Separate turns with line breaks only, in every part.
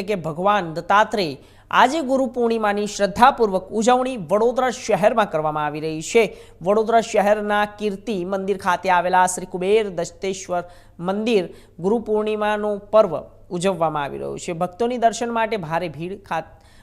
કે ભગવાન દત્તાત્રેય આજે ગુરુ પૂર્ણિમાની શ્રદ્ધાપૂર્વક ઉજવણી વડોદરા શહેરમાં કરવામાં આવી રહી છે। વડોદરા શહેરના કીર્તિ મંદિર ખાતે આવેલા શ્રી કુબેર દત્તેશ્વર મંદિર ગુરુ પૂર્ણિમાનો પર્વ ઉજવવામાં આવી રહ્યો છે। ભક્તોની દર્શન માટે ભારે ભીડ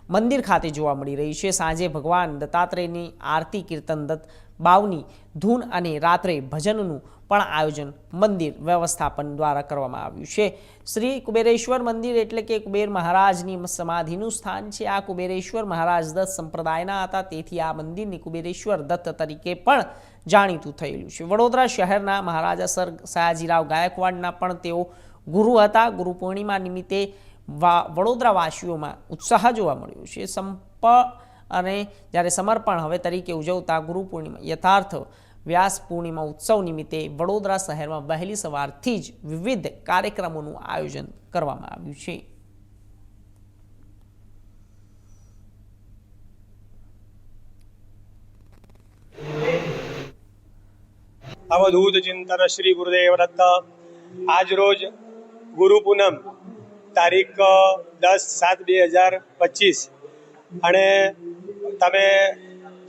મંદિર ખાતે જોવા મળી રહી છે। સાંજે ભગવાન દત્તાત્રેયની આરતી, કીર્તન, દત્ત બાવની ધૂન અને રાત્રે ભજનનું પણ આયોજન મંદિર વ્યવસ્થાપન દ્વારા કરવામાં આવ્યું છે। શ્રી કુબેરેશ્વર મંદિર એટલે કે કુબેર મહારાજની સમાધિનું સ્થાન છે। આ કુબેરેશ્વર મહારાજ દત્ત સંપ્રદાયના હતા, તેથી આ મંદિરની કુબેરેશ્વર દત્ત તરીકે પણ જાણીતું થયેલું છે। વડોદરા શહેરના મહારાજા સર સયાજીરાવ ગાયકવાડના પણ તેઓ ગુરુ હતા। ગુરુ પૂર્ણિમા નિમિત્તે વડોદરાવાસીઓમાં ઉત્સાહ જોવા મળ્યો છે। અને જ્યારે સમર્પણ હવે તરીકે ઉજવતા ગુરુ પૂર્ણિમા યથાર્થ વ્યાસ પૂર્ણિમા ઉત્સવ નિમિત્તે વડોદરા શહેરમાં વહેલી સવારથી જ વિવિધ કાર્યક્રમોનું આયોજન કરવામાં આવ્યું છે।
अवधूत चिंतन श्री गुरुदेव दत्त। आज रोज गुरु पूनम तारीख 10/7/2025 અને તમે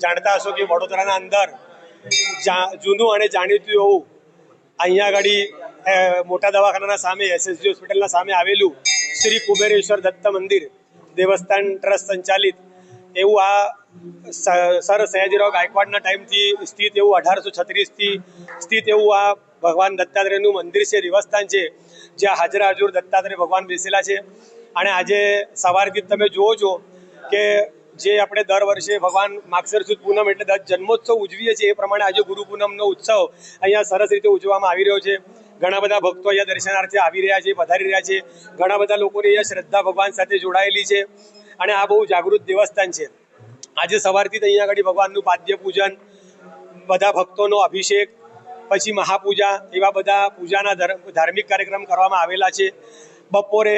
જાણતા હશો કે વડોદરાના અંદર જૂનું અને જાણીતું એવું અહીંયા આગળ મોટા દવાખાનાના સામે SSG હોસ્પિટલના સામે આવેલું શ્રી કુબેરેશ્વર દત્ત મંદિર દેવસ્થાન ટ્રસ્ટ સંચાલિત એવું આ સર સયાજીરાવ ગાયકવાડના ટાઈમથી સ્થિત એવું 1836થી સ્થિત એવું આ ભગવાન દત્તાત્રેયનું મંદિર છે, દેવસ્થાન છે, જ્યાં હાજરા હજુર દત્તાત્રેય ભગવાન બેસેલા છે। અને આજે સવારથી તમે જુઓ છો કે જે આપણે દર વર્ષે ભગવાન માગસર સુદ પૂનમ એટલે જન્મોત્સવ ઉજવીએ છીએ, એ પ્રમાણે આજે ગુરુ પૂનમનો ઉત્સવ અહીંયા સરસ રીતે ઉજવવામાં આવી રહ્યો છે। ઘણા બધા ભક્તો અહીંયા દર્શનાર્થે આવી રહ્યા છે, પધારી રહ્યા છે। ઘણા બધા લોકોની અહીંયા શ્રદ્ધા ભગવાન સાથે જોડાયેલી છે અને આ બહુ જાગૃત દેવસ્થાન છે। આજે સવારથી અહીંયા આગળ ભગવાનનું પાદ્ય પૂજન, બધા ભક્તોનો અભિષેક, પછી મહાપૂજા, એવા બધા પૂજાના ધાર્મિક કાર્યક્રમ કરવામાં આવેલા છે। બપોરે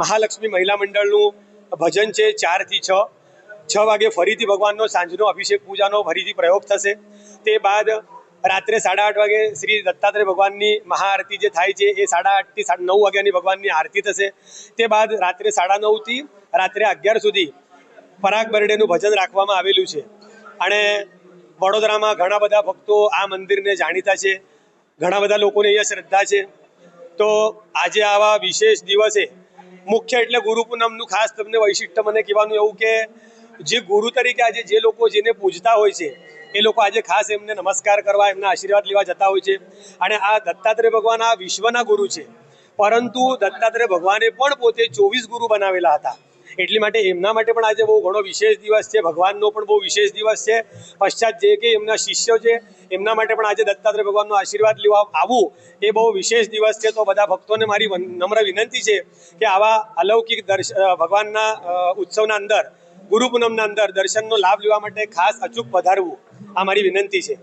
મહાલક્ષ્મી મહિલા મંડળનું ભજન છે 4 થી 6 વાગે ફરીથી ભગવાનનો સાંજનો અભિષેક પૂજાનો ફરીથી પ્રયોગ થશે। તે બાદ રાત્રે 8:30 વાગે શ્રી દત્તાત્રેય ભગવાનની મહાઆરતી જે થાય છે એ 8:30 થી 9 વાગ્યાની ભગવાનની આરતી થશે। તે બાદ રાત્રે 9:30 થી રાત્રે 11 સુધી પરાગ બરડેનું ભજન રાખવામાં આવેલું છે। અને વડોદરામાં ઘણા બધા ભક્તો આ મંદિરને જાણીતા છે, ઘણા બધા લોકોની અહીંયા શ્રદ્ધા છે। તો આજે આવા વિશેષ દિવસે મુખ્ય એટલે ગુરુ પૂનમનું ખાસ તમને વૈશિષ્ટ્ય મને કહેવાનું એવું કે જે ગુરુ તરીકે આજે જે લોકો જેને પૂજતા હોય છે એ લોકો આજે ખાસ એમને નમસ્કાર કરવા, એમના આશીર્વાદ લેવા જતા હોય છે। અને આ દત્તાત્રેય ભગવાન આ વિશ્વના ગુરુ છે, પરંતુ દત્તાત્રેય ભગવાને પણ પોતે 24 ગુરુ બનાવેલા હતા, એટલી માટે એમના માટે પણ આજે બહુ ઘણો વિશેષ દિવસ છે। ભગવાનનો પણ બહુ વિશેષ દિવસ છે। પશ્ચાત જે કે એમના શિષ્યો છે એમના માટે પણ આજે દત્તાત્રેય ભગવાનનો આશીર્વાદ લેવા આવવું એ બહુ વિશેષ દિવસ છે। તો બધા ભક્તોને મારી નમ્ર વિનંતી છે કે આવા અલૌકિક ભગવાનના ઉત્સવના અંદર, ગુરુ પૂનમના અંદર દર્શનનો લાભ લેવા માટે ખાસ અચૂક પધારવું, આ મારી વિનંતી છે।